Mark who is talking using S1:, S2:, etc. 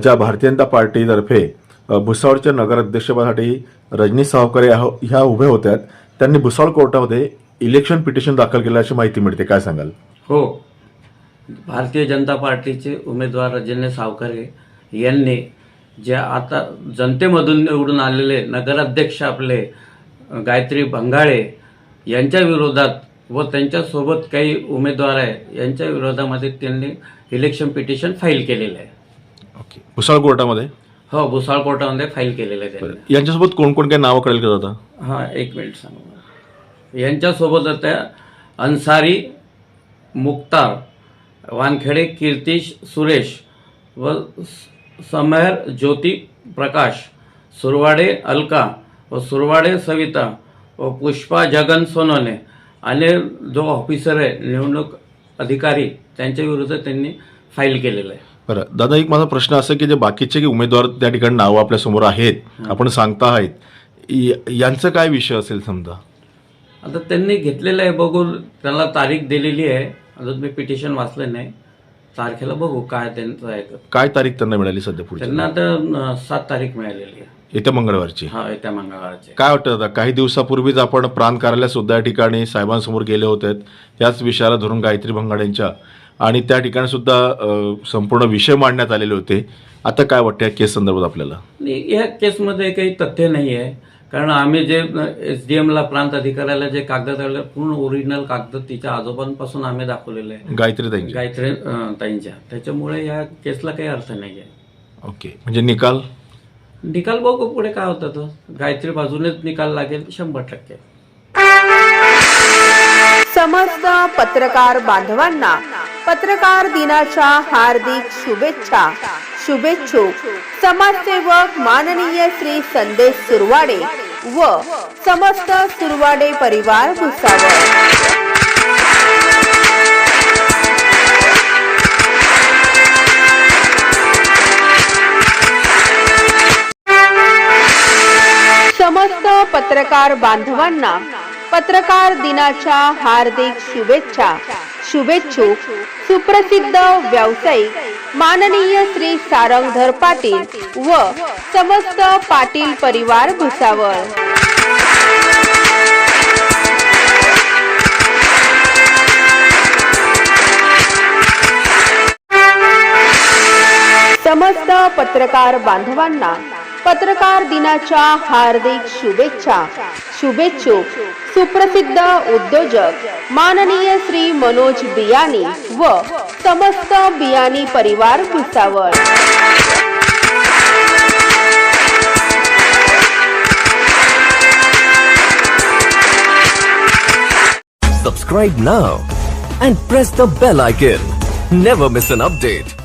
S1: ज्या भारतीय जनता पार्टीतर्फे भुसावळच्या नगराध्यक्षपदासाठी रजनी सावकर ह्या उभ्या होत्या, त्यांनी भुसावळ कोर्टामध्ये इलेक्शन पिटिशन दाखल केलं अशी माहिती मिळते, काय सांगाल?
S2: हो, भारतीय जनता पार्टीचे उमेदवार रजनी सावकर यांनी जे आता जनतेमधून निवडून आलेले नगराध्यक्ष आपले गायत्री भंगाळे यांच्या विरोधात व त्यांच्यासोबत काही उमेदवार आहे यांच्या विरोधामध्ये त्यांनी इलेक्शन पिटिशन फाईल केलेलं आहे.
S1: ओके, भुसावळ कोर्टामध्ये?
S2: हो, भुसावळ कोर्टामध्ये फाईल केलेलं आहे त्यांनी.
S1: यांच्यासोबत कोण कोण काही नावं कळेल का दादा?
S2: हां, एक मिनिट सांगू. यांच्यासोबत आता अन्सारी, मुक्तार, वानखेडे कीर्तिश सुरेश व समेर ज्योती प्रकाश, सुरवाडे अलका व सुरवाडे सविता व पुष्पा जगन सोनवणे आणि जो ऑफिसर आहे निवडणूक अधिकारी त्यांच्या विरुद्ध त्यांनी फाईल केलेलं आहे.
S1: बरं दादा, एक माझा प्रश्न असा की जे बाकीचे उमेदवार त्या ठिकाणी नावं आपल्या समोर आहेत, आपण सांगता आहेत, यांचं काय विषय असेल समजा?
S2: आता त्यांनी घेतलेलं आहे, बघू. त्यांना तारीख दिलेली आहे, अजून मी पिटिशन वाचलं नाही. तारखेला बघू काय त्यांचं आहे.
S1: काय तारीख त्यांना मिळाली सध्या? पुढे
S2: त्यांना आता 7 तारीख मिळालेली आहे,
S1: येत्या मंगळवारची.
S2: हा, येत्या मंगळवारची.
S1: काय वाटतं दादा, काही दिवसापूर्वीच आपण प्रांत कार्यालयात सुद्धा या ठिकाणी साहेबांसमोर गेले होते, त्याच विषयाला धरून गायत्री भंगाडेंच्या, आणि त्या ठिकाणी सुद्धा संपूर्ण विषय मांडण्यात आलेले होते. आता काय वाटतं या केस संदर्भात आपल्याला?
S2: या केसमध्ये काही तथ्य नाही आहे, कारण आम्ही जे SDMला प्रांत अधिकाऱ्याला जे कागद आले पूर्ण ओरिजिनल कागद तिच्या आजोबांपासून आम्ही दाखवलेले आहे, गायत्री ताईंच्या. त्याच्यामुळे या केसला काही अर्थ नाही आहे.
S1: ओके, म्हणजे निकाल
S2: बघू पुढे काय होतं. तो गायत्री बाजूनेच निकाल लागेल 100%.
S3: समस्त पत्रकार बांधवांना पत्रकार दिनाच्या हार्दिक शुभेच्छा. शुभेच्छुक समाजसेवक माननीय श्री संदेश सुरवाडे व समस्त सुरवाडे परिवार भुसावळ. समस्त पत्रकार बांधवांना पत्रकार दिनाच्या हार्दिक शुभेच्छा. शुभेच्छुक सुप्रसिद्ध व्यावसायिक माननीय श्री सारंगधर पाटील व समस्त पाटील परिवार भुसावळ. समस्त पत्रकार बांधवांना पत्रकार दिनाच्या हार्दिक शुभेच्छा. शुभेच्छुक सुप्रसिद्ध उद्योजक माननीय श्री मनोज बियानी व समस्त बियानी परिवार Bhusawal.
S4: Subscribe now and press the bell icon. Never miss an update.